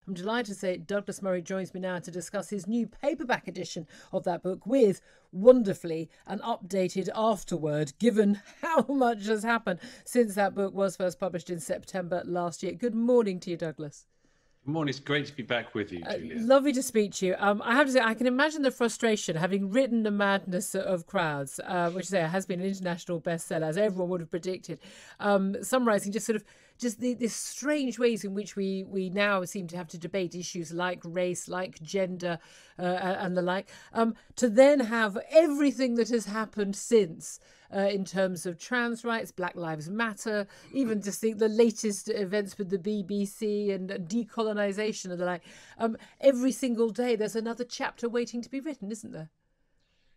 I'm delighted to say Douglas Murray joins me now to discuss his new paperback edition of that book with, wonderfully, an updated afterword, given how much has happened since that book was first published in September last year. Good morning to you, Douglas. Good morning. It's great to be back with you, Julia. Lovely to speak to you. I have to say, I can imagine the frustration having written The Madness of Crowds, which has been an international bestseller, as everyone would have predicted. Summarising just this strange ways in which we now seem to have to debate issues like race, like gender, and the like, to then have everything that has happened since. In terms of trans rights, Black Lives Matter, even just the latest events with the BBC and decolonisation and the like. Every single day there's another chapter waiting to be written, isn't there?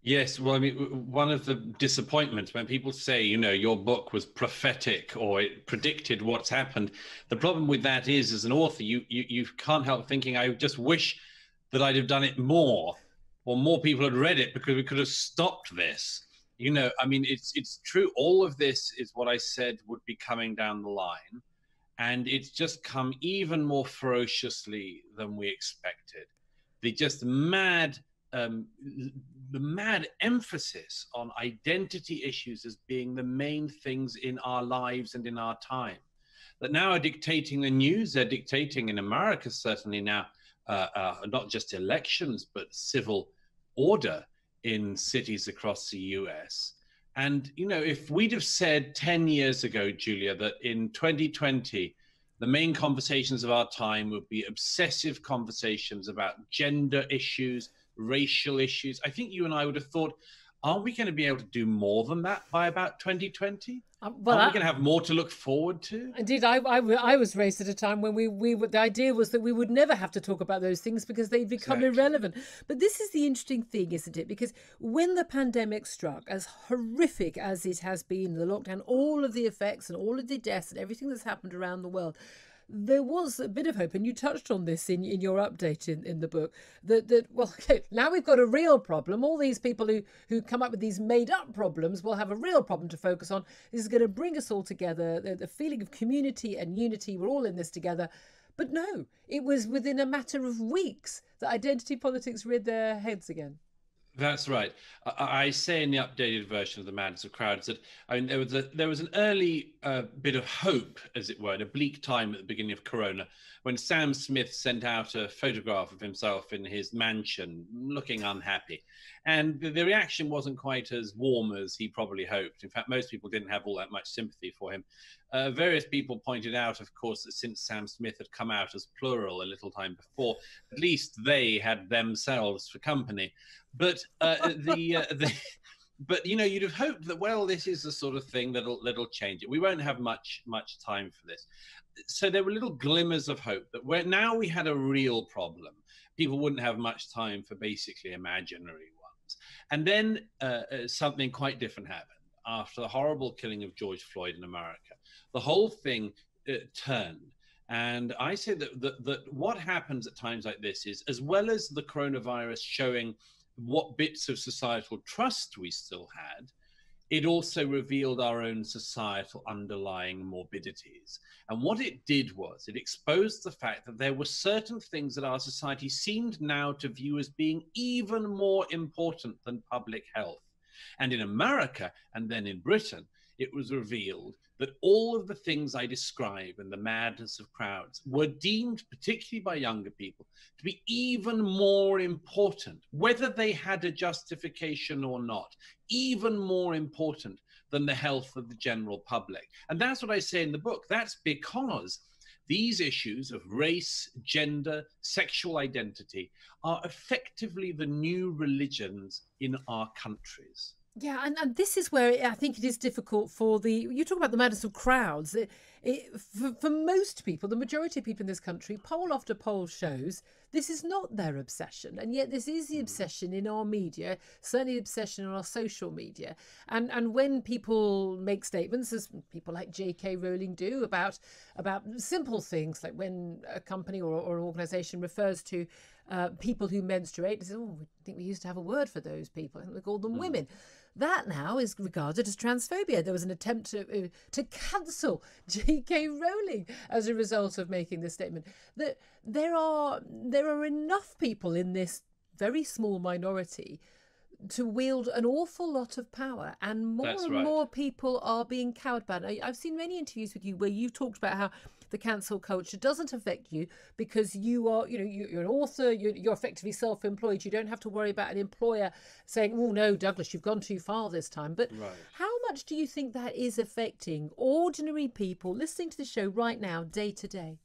Yes, well, I mean, one of the disappointments when people say, your book was prophetic or it predicted what's happened, the problem with that is, as an author, you can't help thinking, I just wish that I'd have done it more, or more people had read it, because we could have stopped this. I mean, it's true. All of this is what I said would be coming down the line. And it's just come even more ferociously than we expected. The mad emphasis on identity issues as being the main things in our lives and in our time, that now are dictating the news. They're dictating in America, certainly now, not just elections, but civil order in cities across the US. And, if we'd have said 10 years ago, Julia, that in 2020, the main conversations of our time would be obsessive conversations about gender issues, racial issues, I think you and I would have thought, aren't we going to be able to do more than that by about 2020? Aren't we going to have more to look forward to? Indeed, I was raised at a time when the idea was that we would never have to talk about those things because they become irrelevant. But this is the interesting thing, isn't it? Because when the pandemic struck, as horrific as it has been, the lockdown, all of the effects and all of the deaths and everything that's happened around the world, there was a bit of hope, and you touched on this in your update in the book, that now we've got a real problem. All these people who come up with these made-up problems will have a real problem to focus on. This is going to bring us all together, the feeling of community and unity. We're all in this together. But no, it was within a matter of weeks that identity politics reared their heads again. That's right. I say in the updated version of The Madness of Crowds that there was an early bit of hope, as it were, in a bleak time at the beginning of Corona, when Sam Smith sent out a photograph of himself in his mansion, looking unhappy. And the reaction wasn't quite as warm as he probably hoped. In fact, most people didn't have all that much sympathy for him. Various people pointed out, of course, that since Sam Smith had come out as plural a little time before, at least they had themselves for company. But but you'd have hoped that, well, this is the sort of thing that'll change it. We won't have much time for this. So there were little glimmers of hope that now we had a real problem. People wouldn't have much time for basically imaginary ones. And then something quite different happened after the horrible killing of George Floyd in America. The whole thing turned. And I say that what happens at times like this is, as well as the coronavirus showing what bits of societal trust we still had, it also revealed our own societal underlying morbidities. And what it did was it exposed the fact that there were certain things that our society seemed now to view as being even more important than public health. And in America, and then in Britain, it was revealed that all of the things I describe in The Madness of Crowds were deemed, particularly by younger people, to be even more important, whether they had a justification or not, even more important than the health of the general public. And that's what I say in the book. That's because these issues of race, gender, sexual identity are effectively the new religions in our countries. Yeah, and this is where I think it is difficult you talk about the madness of crowds. For most people, the majority of people in this country, poll after poll shows this is not their obsession. And yet this is the obsession in our media, certainly the obsession on our social media. And when people make statements, as people like J.K. Rowling do, about simple things, like when a company or an organisation refers to people who menstruate, they say, oh, I think we used to have a word for those people, and we call them women. that now is regarded as transphobia. There was an attempt to cancel J.K. Rowling as a result of making this statement. That there are enough people in this very small minority to wield an awful lot of power, and more people are being cowed by it. I've seen many interviews with you where you've talked about how the cancel culture doesn't affect you because you are, you're an author, you're effectively self-employed. You don't have to worry about an employer saying, oh no, Douglas, you've gone too far this time. But how much do you think that is affecting ordinary people listening to the show right now, day to day?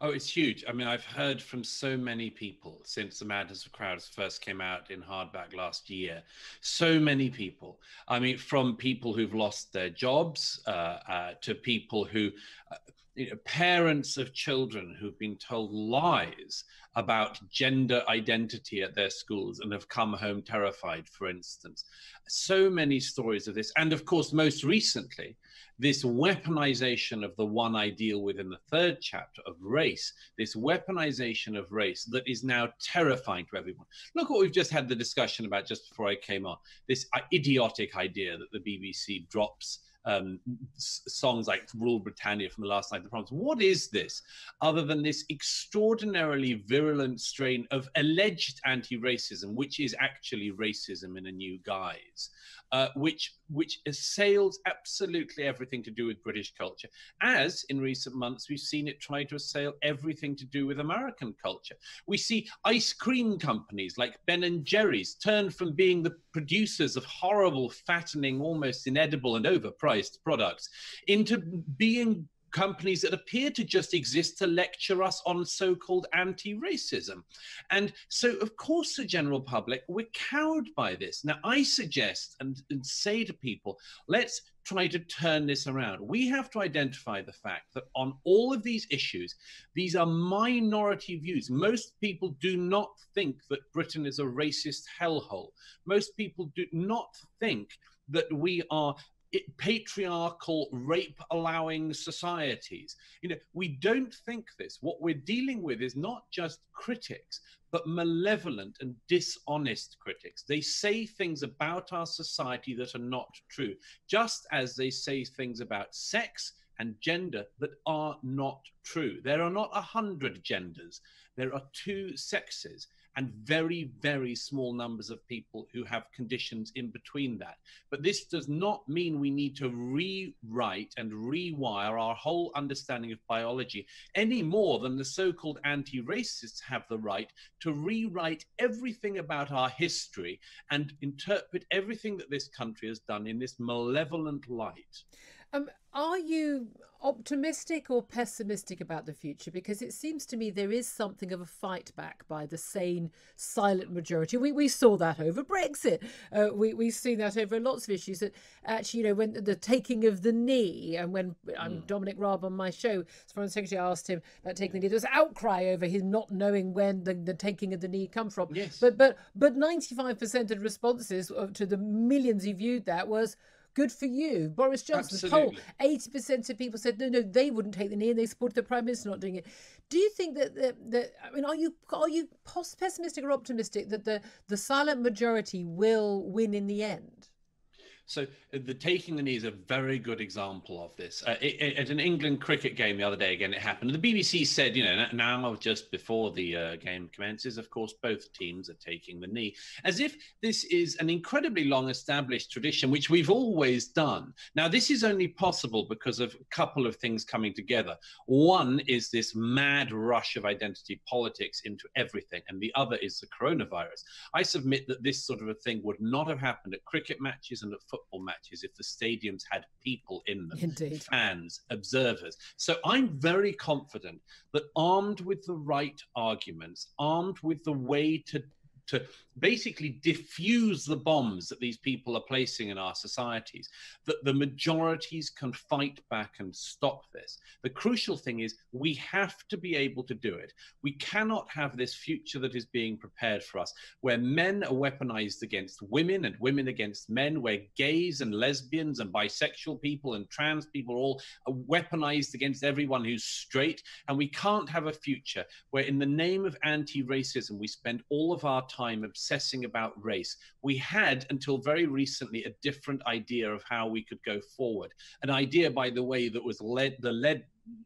Oh, it's huge. I mean, I've heard from so many people since The Madness of Crowds first came out in hardback last year. So many people. I mean, from people who've lost their jobs to people who, parents of children who've been told lies about gender identity at their schools and have come home terrified, for instance. So many stories of this. And of course, most recently, this weaponization of the one ideal within the third chapter of race, this weaponization of race that is now terrifying to everyone. Look what we've just had the discussion about just before I came on, this idiotic idea that the BBC drops songs like Rule Britannia from the Last Night of the Proms. What is this other than this extraordinarily virulent strain of alleged anti-racism, which is actually racism in a new guise, which assails absolutely everything to do with British culture, as in recent months we've seen it try to assail everything to do with American culture. We see ice cream companies like Ben and Jerry's turn from being the producers of horrible, fattening, almost inedible and overpriced products into being companies that appear to just exist to lecture us on so-called anti-racism. And so, of course, the general public, we're cowed by this. Now, I suggest and say to people, let's try to turn this around. We have to identify the fact that on all of these issues, these are minority views. Most people do not think that Britain is a racist hellhole. Most people do not think that we are patriarchal, rape-allowing societies. We don't think this. What we're dealing with is not just critics, but malevolent and dishonest critics. They say things about our society that are not true, just as they say things about sex and gender that are not true. There are not 100 genders. There are 2 sexes, and very, very small numbers of people who have conditions in between that. But this does not mean we need to rewrite and rewire our whole understanding of biology any more than the so-called anti-racists have the right to rewrite everything about our history and interpret everything that this country has done in this malevolent light. Are you optimistic or pessimistic about the future? Because it seems to me there is something of a fight back by the sane, silent majority. We saw that over Brexit. We've seen that over lots of issues. That actually, when the taking of the knee, and when Dominic Raab on my show, as Foreign Secretary, asked him about taking the knee, there was outcry over his not knowing when the taking of the knee come from. Yes. But 95% of the responses to the millions who viewed that was, good for you. Boris Johnson's poll, 80% of people said no, they wouldn't take the knee, and they supported the Prime Minister not doing it. Do you think that are you pessimistic or optimistic that the silent majority will win in the end? So the taking the knee is a very good example of this. At an England cricket game the other day, again, it happened. The BBC said, now just before the game commences, of course, both teams are taking the knee, as if this is an incredibly long established tradition, which we've always done. Now, this is only possible because of a couple of things coming together. One is this mad rush of identity politics into everything, and the other is the coronavirus. I submit that this sort of a thing would not have happened at cricket matches and at football matches if the stadiums had people in them. Indeed. Fans, observers. So I'm very confident that armed with the right arguments, armed with the way to basically diffuse the bombs that these people are placing in our societies, that the majorities can fight back and stop this. The crucial thing is we have to be able to do it. We cannot have this future that is being prepared for us, where men are weaponized against women and women against men, where gays and lesbians and bisexual people and trans people all are weaponized against everyone who's straight. And we can't have a future where in the name of anti-racism, we spend all of our time obsessing about race. We had, until very recently, a different idea of how we could go forward. An idea, by the way, that was the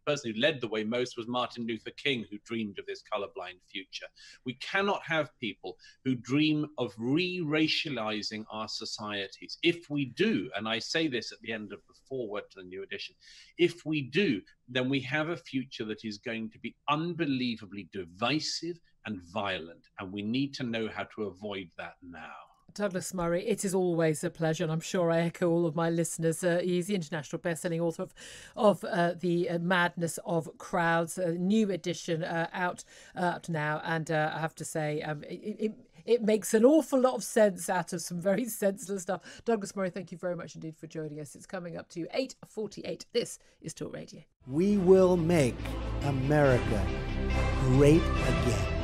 person who led the way most was Martin Luther King, who dreamed of this colorblind future. We cannot have people who dream of re-racializing our societies. If we do, and I say this at the end of the foreword to the new edition, if we do, then we have a future that is going to be unbelievably divisive and violent, and we need to know how to avoid that now. Douglas Murray, it is always a pleasure, and I'm sure I echo all of my listeners. He's the international best-selling author of The Madness of Crowds, a new edition out now, and I have to say it makes an awful lot of sense out of some very senseless stuff. Douglas Murray, thank you very much indeed for joining us. It's coming up to 8:48. This is Talk Radio. We will make America great again.